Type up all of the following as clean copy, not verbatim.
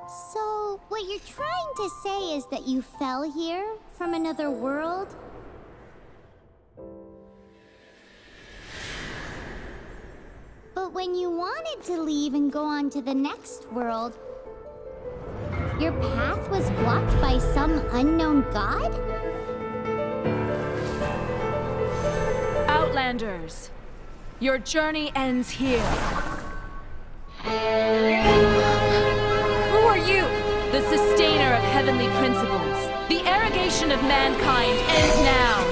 So, what you're trying to say is that you fell here from another world? But when you wanted to leave and go on to the next world, your path was blocked by some unknown god? Outlanders, your journey ends here. Who are you? The sustainer of heavenly principles. The arrogation of mankind ends now.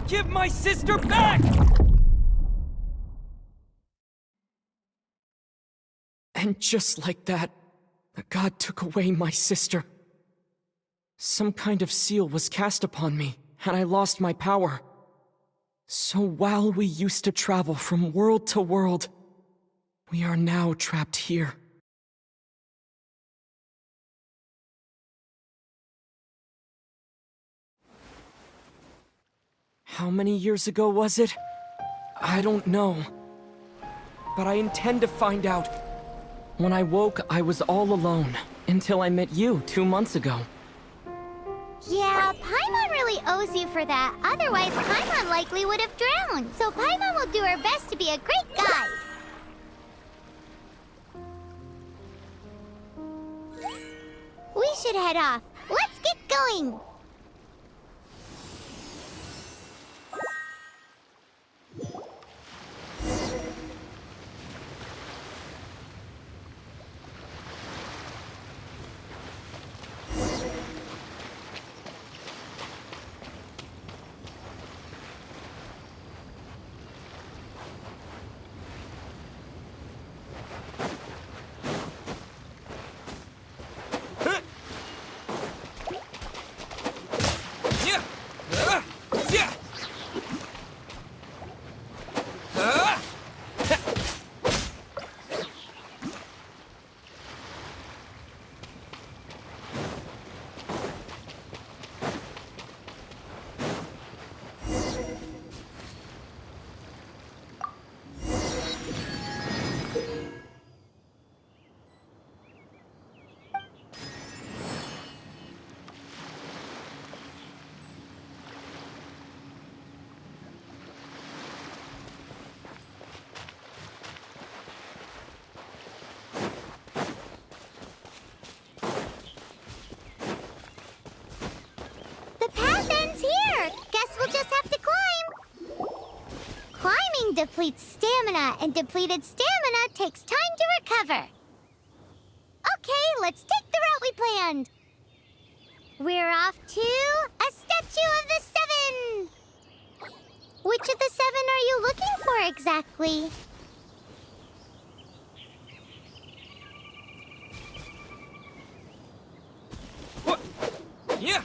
Give my sister back! And just like that, the god took away my sister. Some kind of seal was cast upon me, and I lost my power. So while we used to travel from world to world, we are now trapped here. How many years ago was it? I don't know. But I intend to find out. When I woke, I was all alone, until I met you 2 months ago. Yeah, Paimon really owes you for that. Otherwise, Paimon likely would have drowned. So Paimon will do her best to be a great guide. We should head off. Let's get going! Depletes stamina, and depleted stamina takes time to recover. Okay, let's take the route we planned. We're off to a Statue of the Seven. Which of the 7 are you looking for exactly? What? Yeah.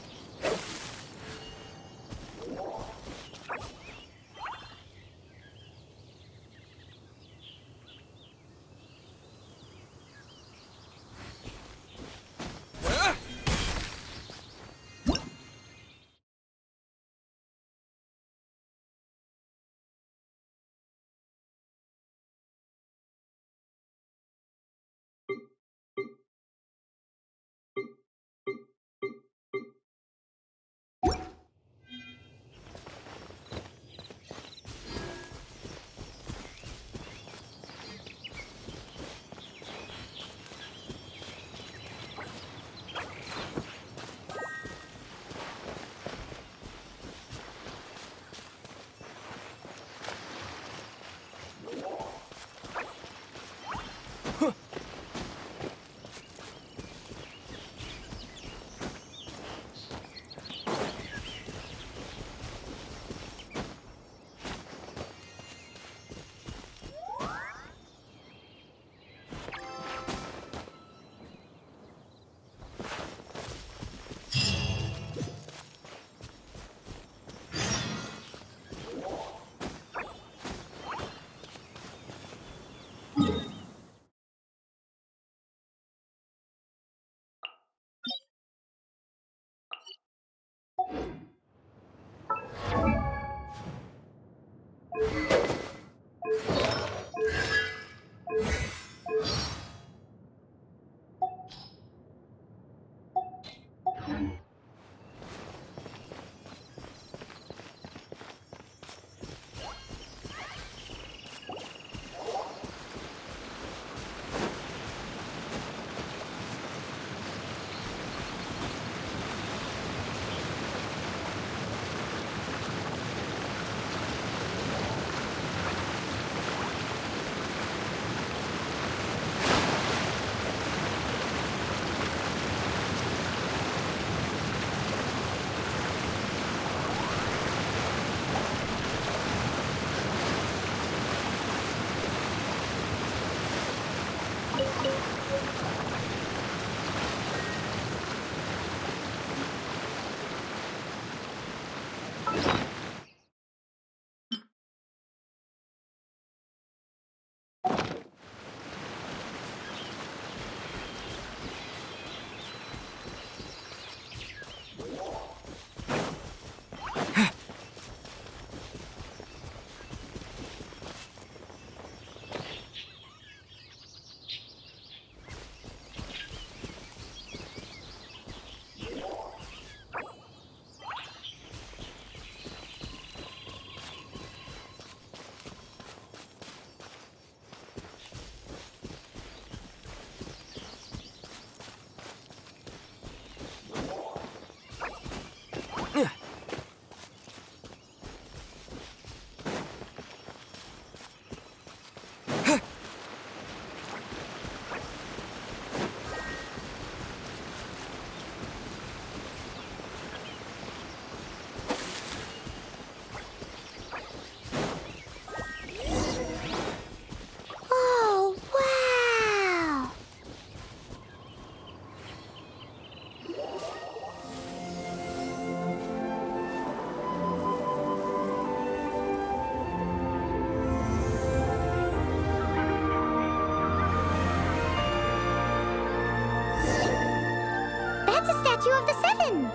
statue of the Seven.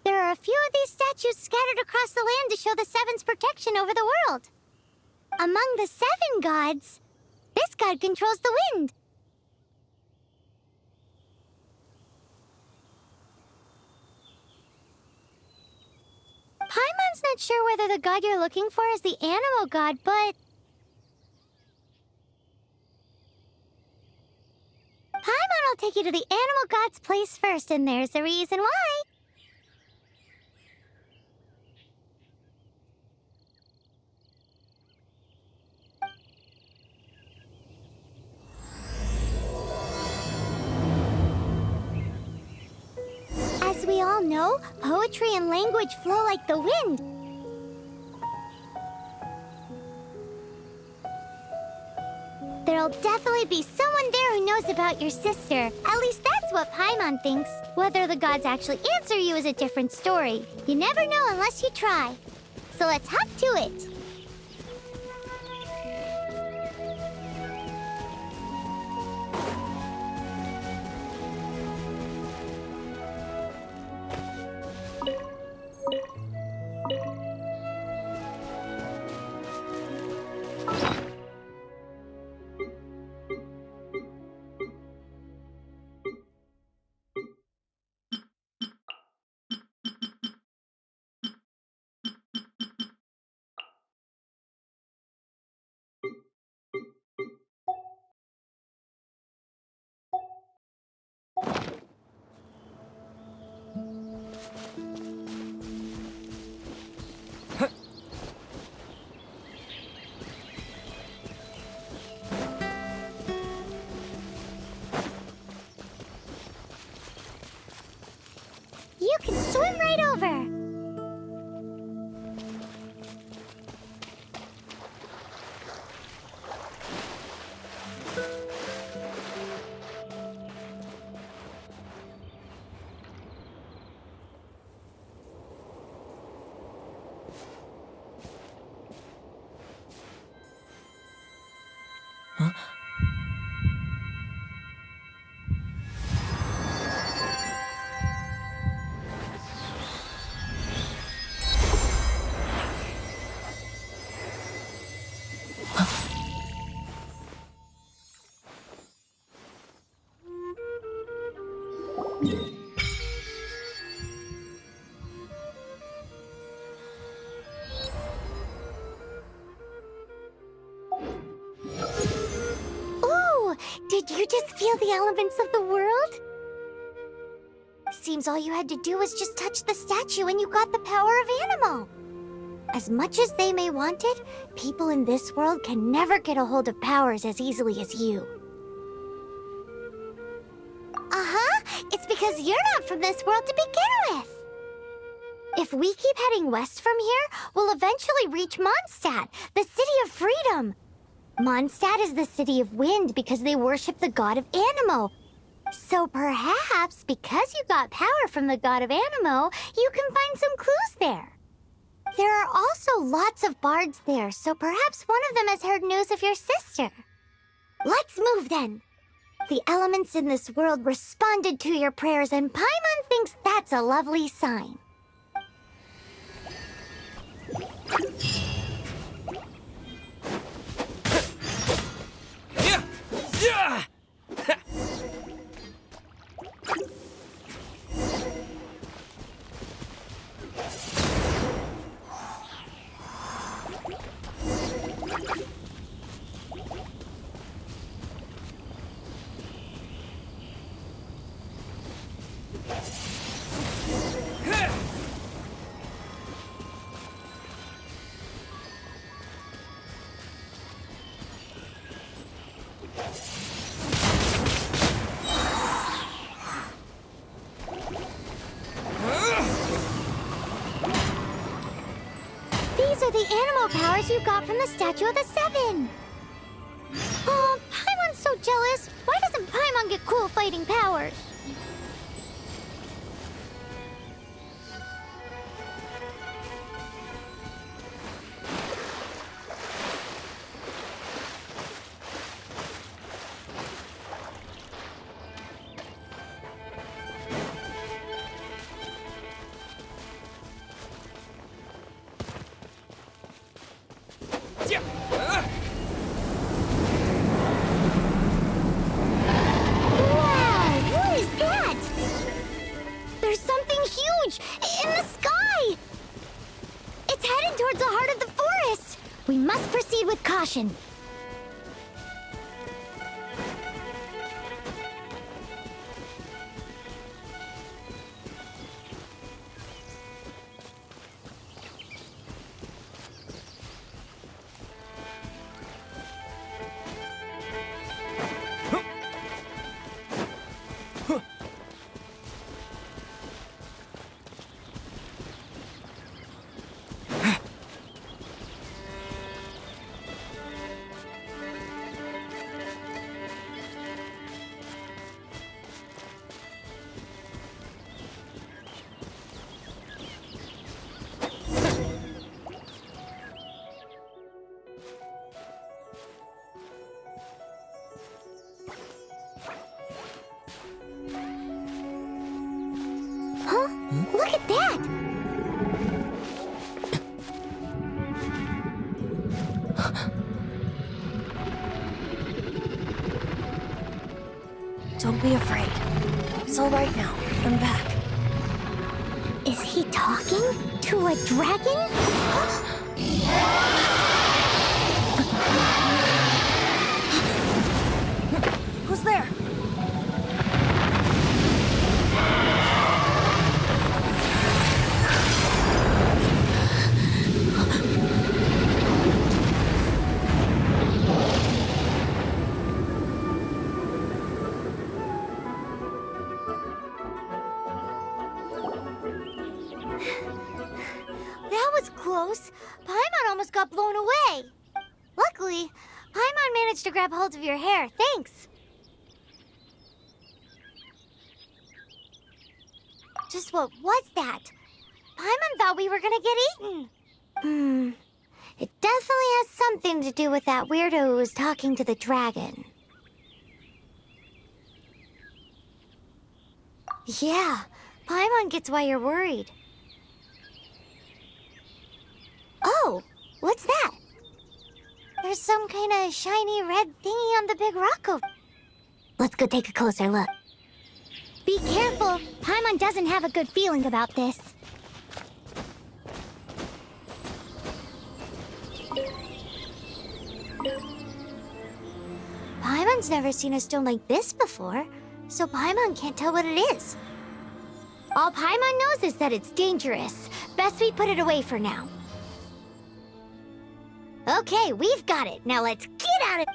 There are a few of these statues scattered across the land to show the Seven's protection over the world. Among the 7 gods, this god controls the wind. Paimon's not sure whether the god you're looking for is the animal god, but... Paimon will take you to the animal god's place first, and there's the reason why. As we all know, poetry and language flow like the wind. There'll definitely be someone there who knows about your sister. At least that's what Paimon thinks. Whether the gods actually answer you is a different story. You never know unless you try. So let's hop to it. You can swim right over. Ooh, did you just feel the elements of the world? Seems all you had to do was just touch the statue and you got the power of animal. As much as they may want it, people in this world can never get a hold of powers as easily as you. It's because you're not from this world to begin with. If we keep heading west from here, we'll eventually reach Mondstadt, the city of freedom. Mondstadt is the city of wind because they worship the god of Anemo. So perhaps, because you got power from the god of Anemo, you can find some clues there. There are also lots of bards there, so perhaps one of them has heard news of your sister. Let's move then. The elements in this world responded to your prayers, and Paimon thinks that's a lovely sign. These are the animal powers you got from the Statue of the Seven. Oh, Paimon's so jealous. Why doesn't Paimon get cool fighting powers? Don't be afraid. It's all right now. I'm back. Is he talking to a dragon? Who's there? That was close. Paimon almost got blown away. Luckily, Paimon managed to grab hold of your hair. Thanks. Just what was that? Paimon thought we were gonna get eaten. It definitely has something to do with that weirdo who was talking to the dragon. Yeah, Paimon gets why you're worried. Oh, what's that? There's some kind of shiny red thingy on the big rock over. Let's go take a closer look. Be careful. Paimon doesn't have a good feeling about this. Paimon's never seen a stone like this before, so Paimon can't tell what it is. All Paimon knows is that it's dangerous. Best we put it away for now. Okay, we've got it. Now let's get out of...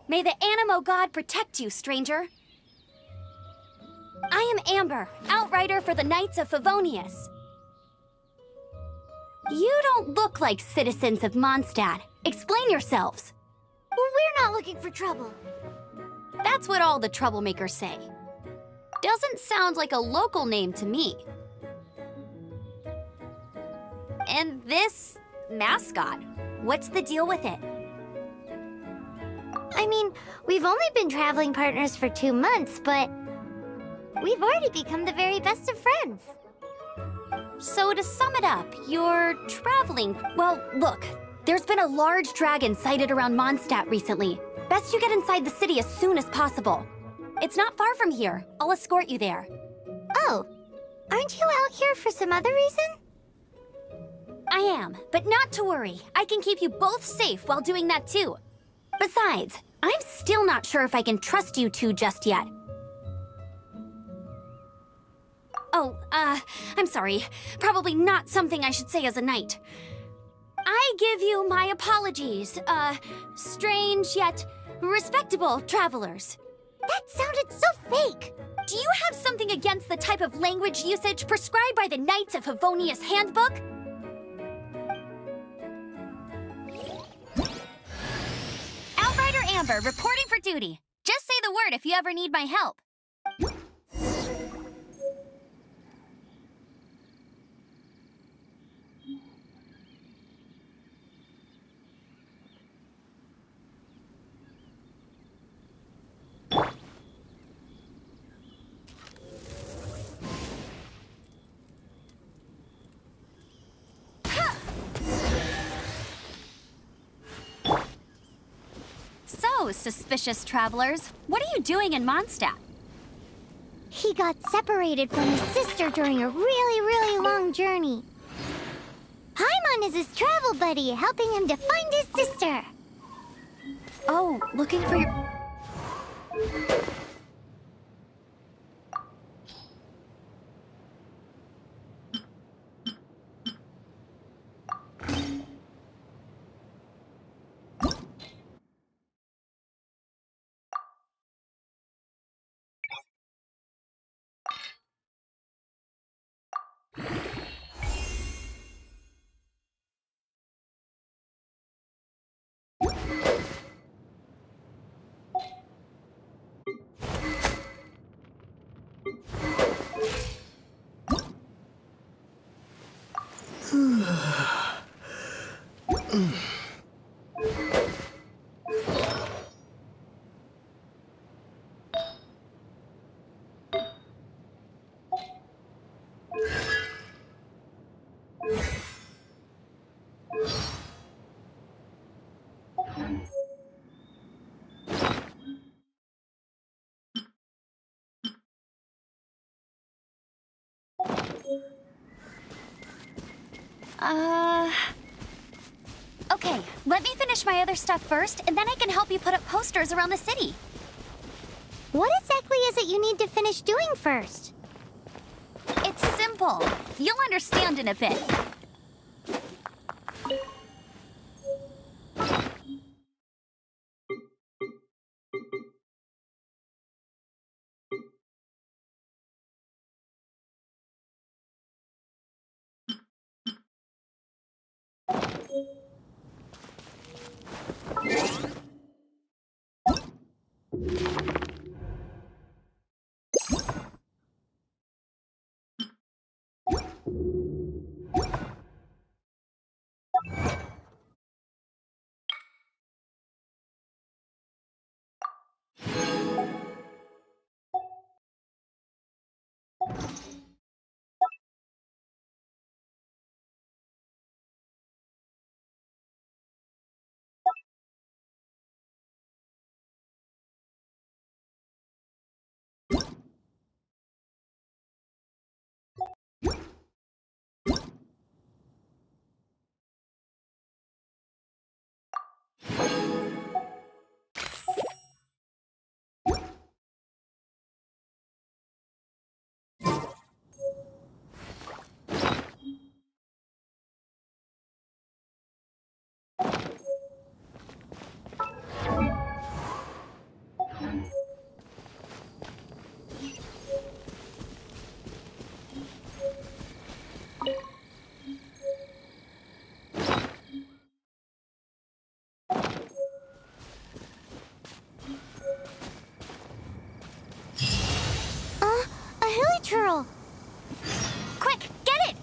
May the Animo God protect you, stranger. I am Amber, outrider for the Knights of Favonius. You don't look like citizens of Mondstadt. Explain yourselves. We're not looking for trouble. That's what all the troublemakers say. Doesn't sound like a local name to me. And this mascot, what's the deal with it? I mean, we've only been traveling partners for 2 months, but we've already become the very best of friends. So to sum it up, you're traveling... Well, look, there's been a large dragon sighted around Mondstadt recently. Best you get inside the city as soon as possible. It's not far from here. I'll escort you there. Oh, aren't you out here for some other reason? I am, but not to worry. I can keep you both safe while doing that too. Besides, I'm still not sure if I can trust you two just yet. Oh, I'm sorry. Probably not something I should say as a knight. I give you my apologies, strange yet respectable travelers. That sounded so fake. Do you have something against the type of language usage prescribed by the Knights of Favonius Handbook? Outrider Amber, reporting for duty. Just say the word if you ever need my help. So, suspicious travelers, what are you doing in Mondstadt? He got separated from his sister during a really long journey. Paimon is his travel buddy, helping him to find his sister. Oh, looking for your... Okay, let me finish my other stuff first, and then I can help you put up posters around the city. What exactly is it you need to finish doing first? It's simple. You'll understand in a bit. A hilly churl. Quick, get it!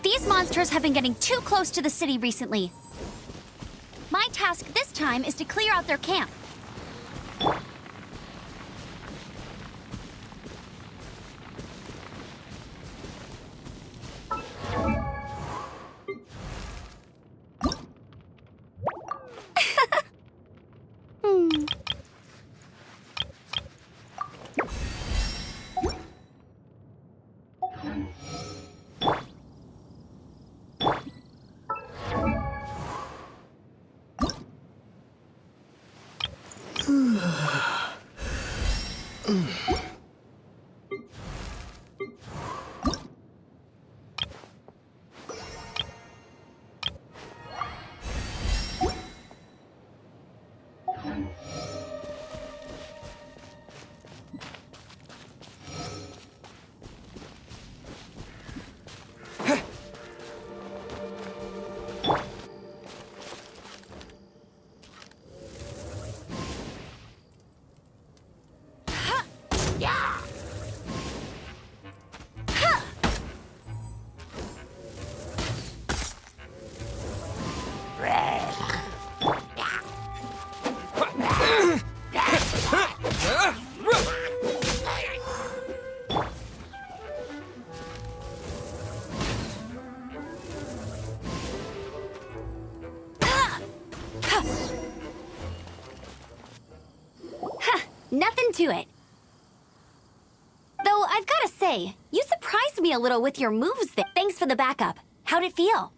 These monsters have been getting too close to the city recently. My task this time is to clear out their camp. Nothing to it. Though I've got to say, you surprised me a little with your moves there. Thanks for the backup. How'd it feel?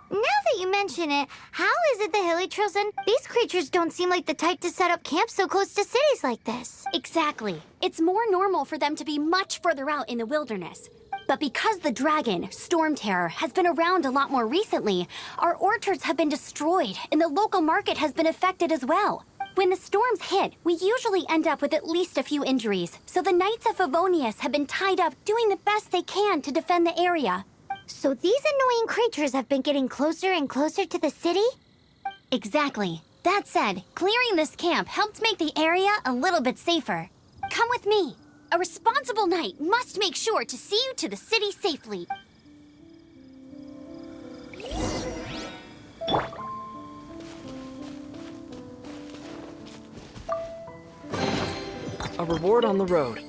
Now that you mention it, how is it the hilly churls and these creatures don't seem like the type to set up camp so close to cities like this? Exactly. It's more normal for them to be much further out in the wilderness. But because the dragon, Storm Terror, has been around a lot more recently, our orchards have been destroyed and the local market has been affected as well. When the storms hit, we usually end up with at least a few injuries, so the Knights of Favonius have been tied up doing the best they can to defend the area. So these annoying creatures have been getting closer and closer to the city? Exactly. That said, clearing this camp helped make the area a little bit safer. Come with me. A responsible knight must make sure to see you to the city safely. A reward on the road.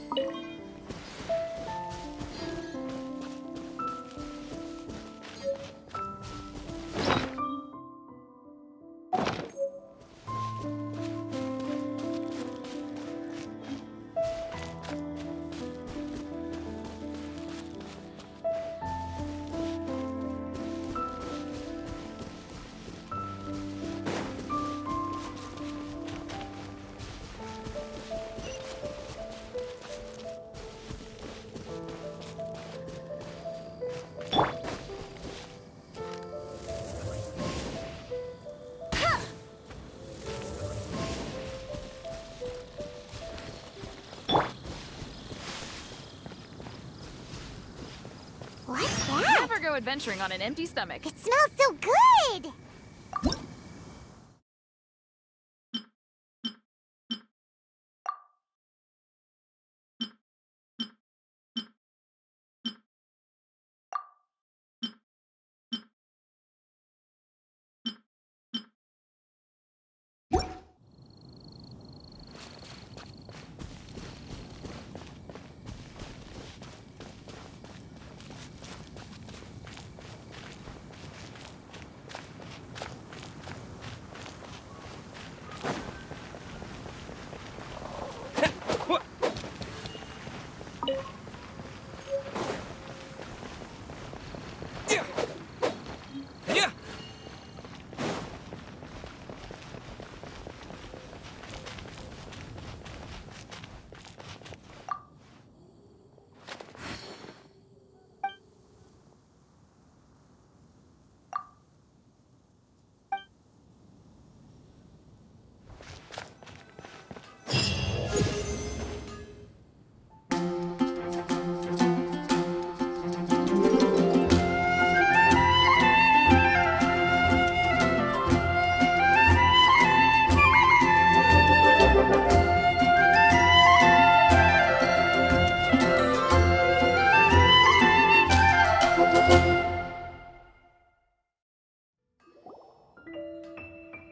What's that? Never go adventuring on an empty stomach. It smells so good!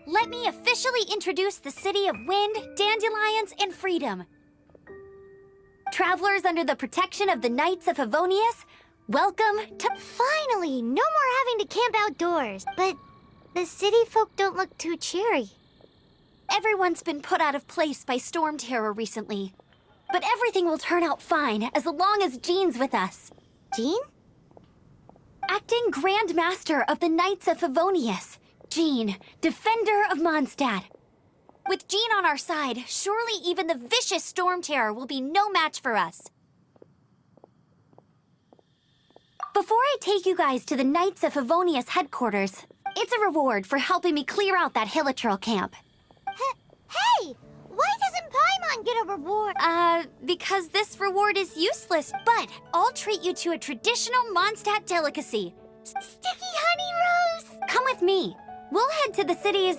Let me officially introduce the city of wind, dandelions, and freedom. Travelers under the protection of the Knights of Favonius, welcome to... Finally, no more having to camp outdoors. But the city folk don't look too cheery. Everyone's been put out of place by storm terror recently. But everything will turn out fine as long as Jean's with us. Jean? Acting Grand Master of the Knights of Favonius, Jean, Defender of Mondstadt. With Jean on our side, surely even the vicious storm terror will be no match for us. Before I take you guys to the Knights of Favonius headquarters, it's a reward for helping me clear out that Hilichurl camp. Hey! Why doesn't Paimon get a reward? Because this reward is useless, but I'll treat you to a traditional Mondstadt delicacy. Sticky honey rose! Come with me. We'll head to the city's,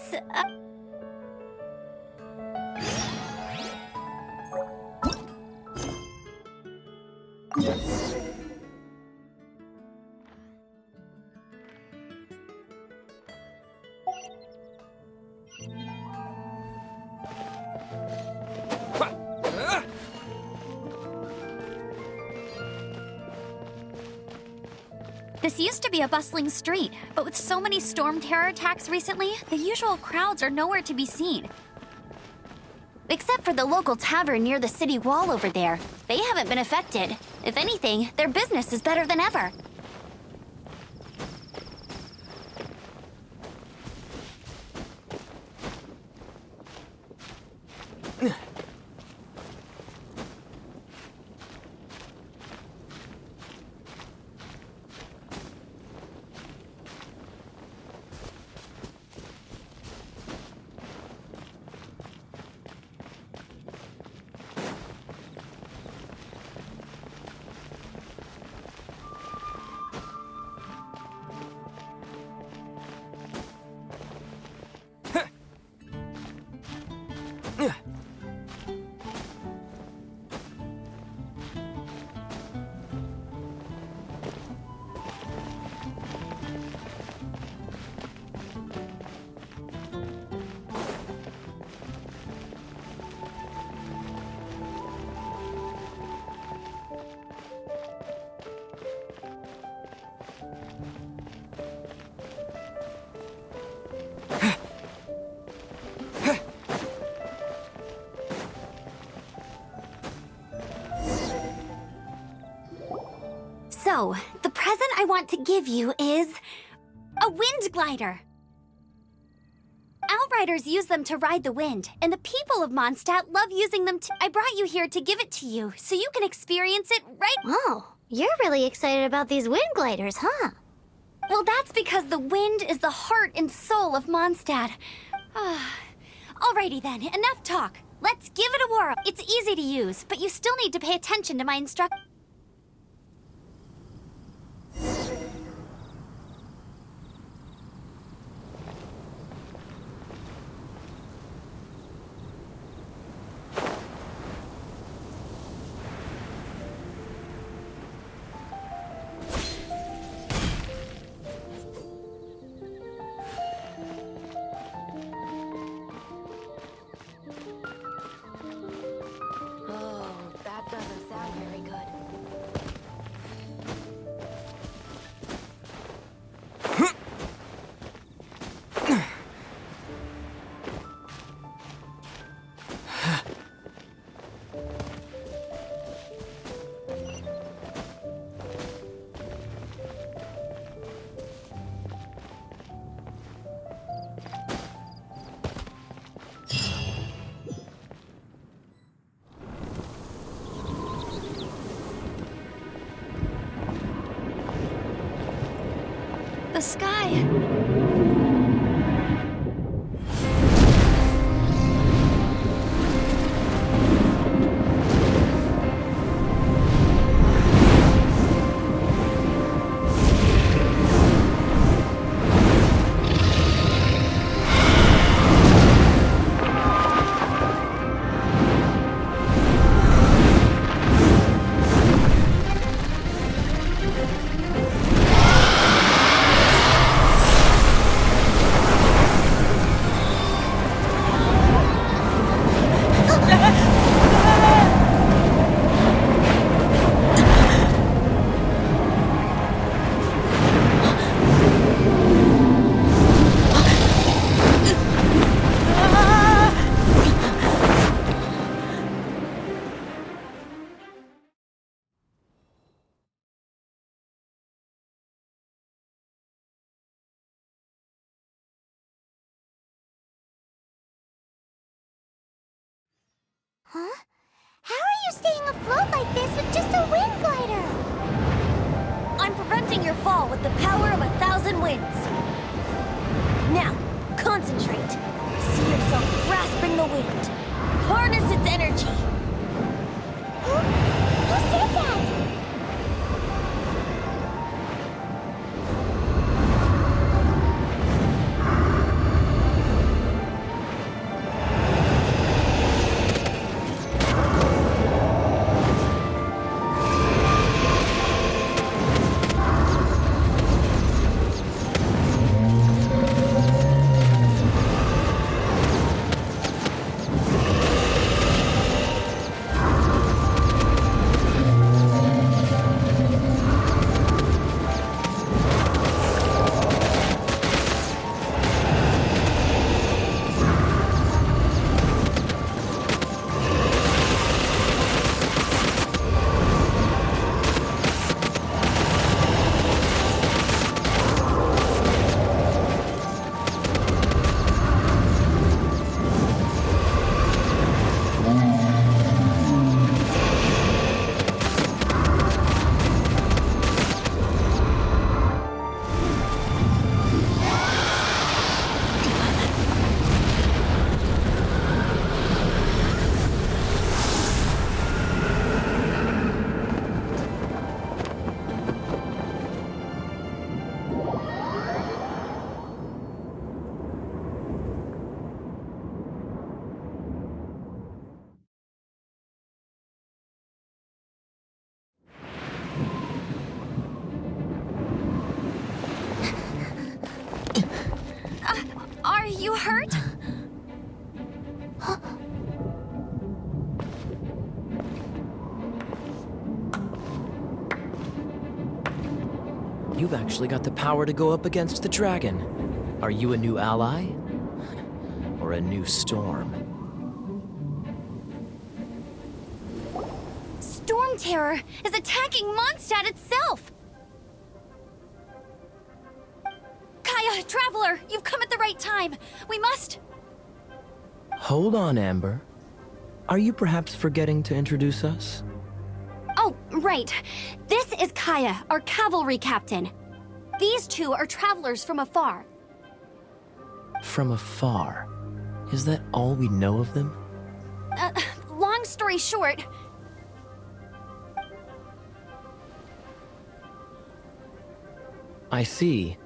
This used to be a bustling street, but with so many storm terror attacks recently, the usual crowds are nowhere to be seen. Except for the local tavern near the city wall over there. They haven't been affected. If anything, their business is better than ever. So, the present I want to give you is a wind glider. Outriders use them to ride the wind, and the people of Mondstadt love using them too. I brought you here to give it to you, so you can experience it right— Oh, you're really excited about these wind gliders, huh? Well, that's because the wind is the heart and soul of Mondstadt. Alrighty then, enough talk. Let's give it a whirl. It's easy to use, but you still need to pay attention to my instructions. The sky. Huh? How are you staying afloat like this with just a wind glider? I'm preventing your fall with the power of 1,000 winds. Now, concentrate. See yourself grasping the wind. Harness its energy. Who said that? Are you hurt? You've actually got the power to go up against the dragon. Are you a new ally? Or a new storm? Storm Terror is attacking Mondstadt itself! Traveler, you've come at the right time. We must... Hold on, Amber. Are you perhaps forgetting to introduce us? Oh, right. This is Kaya, our cavalry captain. These two are travelers from afar. From afar. Is that all we know of them? Long story short... I see.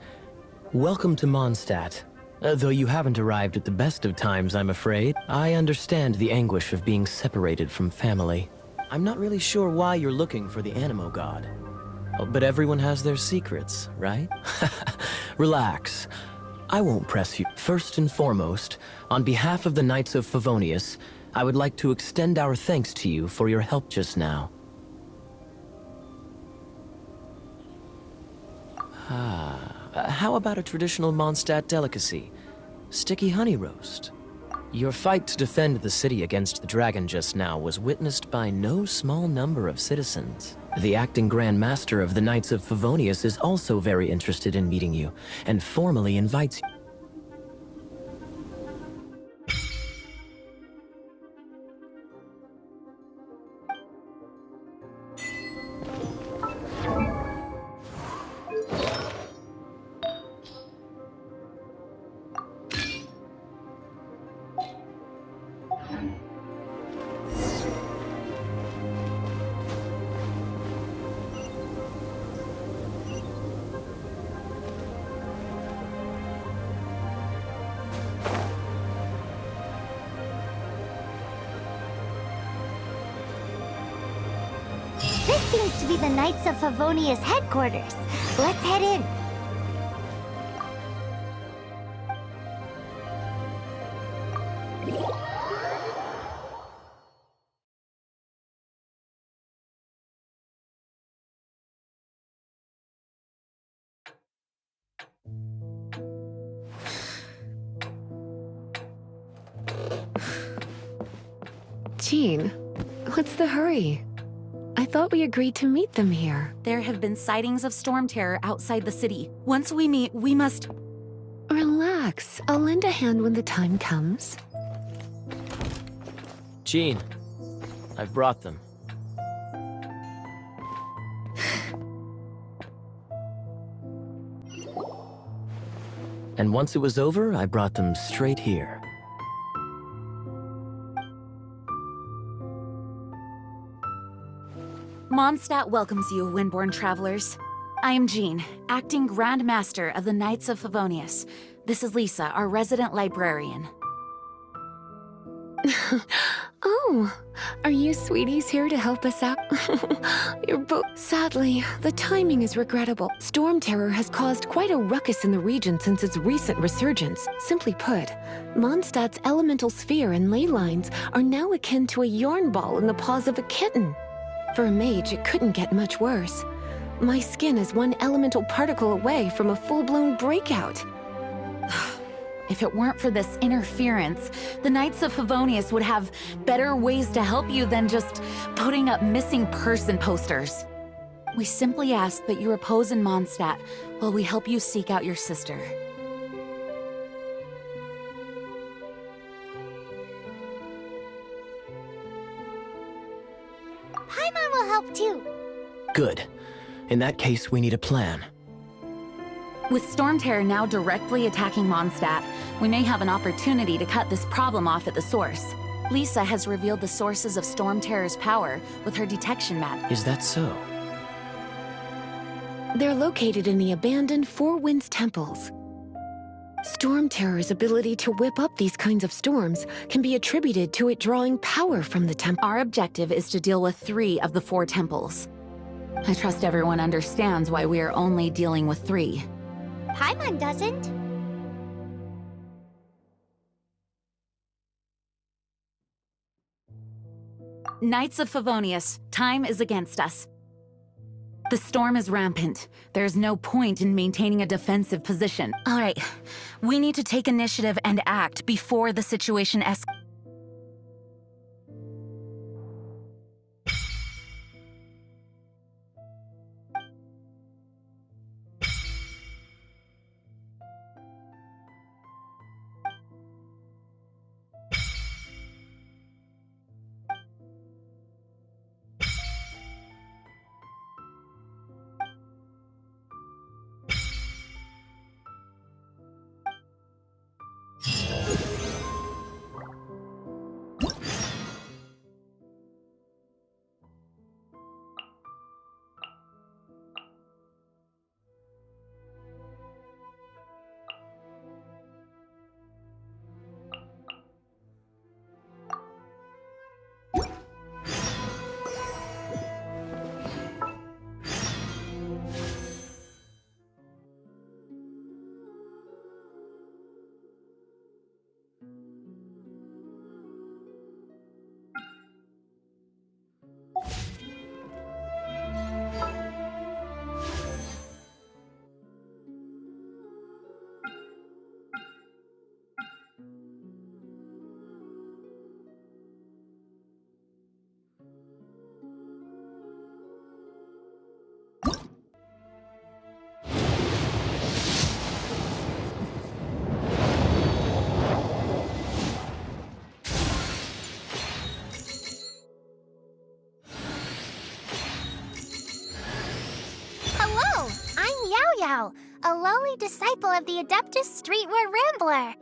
Welcome to Mondstadt. Though you haven't arrived at the best of times, I'm afraid. I understand the anguish of being separated from family. I'm not really sure why you're looking for the Animo God. But everyone has their secrets, right? Relax. I won't press you. First and foremost, on behalf of the Knights of Favonius, I would like to extend our thanks to you for your help just now. How about a traditional Mondstadt delicacy? Sticky honey roast. Your fight to defend the city against the dragon just now was witnessed by no small number of citizens. The acting Grand Master of the Knights of Favonius is also very interested in meeting you, and formally invites you. This seems to be the Knights of Favonius headquarters. Let's head in. Jean, what's the hurry? I thought we agreed to meet them here. There have been sightings of storm terror outside the city. Once we meet, we must... Relax. I'll lend a hand when the time comes. Jean, I've brought them. And once it was over, I brought them straight here. Mondstadt welcomes you, Windborn travelers. I am Jean, acting Grand Master of the Knights of Favonius. This is Lisa, our resident librarian. Oh, are you sweeties here to help us out? You're both... Sadly, the timing is regrettable. Storm terror has caused quite a ruckus in the region since its recent resurgence. Simply put, Mondstadt's elemental sphere and ley lines are now akin to a yarn ball in the paws of a kitten. For a mage, it couldn't get much worse. My skin is one elemental particle away from a full-blown breakout. If it weren't for this interference, the Knights of Favonius would have better ways to help you than just putting up missing person posters. We simply ask that you repose in Mondstadt while we help you seek out your sister. Paimon will help too. Good. In that case, we need a plan. With Storm Terror now directly attacking Mondstadt, we may have an opportunity to cut this problem off at the source. Lisa has revealed the sources of Storm Terror's power with her detection map. Is that so? They're located in the abandoned Four Winds temples. Storm Terror's ability to whip up these kinds of storms can be attributed to it drawing power from the temple. Our objective is to deal with 3 of the 4 temples. I trust everyone understands why we are only dealing with 3. Paimon doesn't. Knights of Favonius, time is against us. The storm is rampant. There's no point in maintaining a defensive position. All right, we need to take initiative and act before the situation escalates. Rio, a lowly disciple of the Adeptus Streetwear Rambler.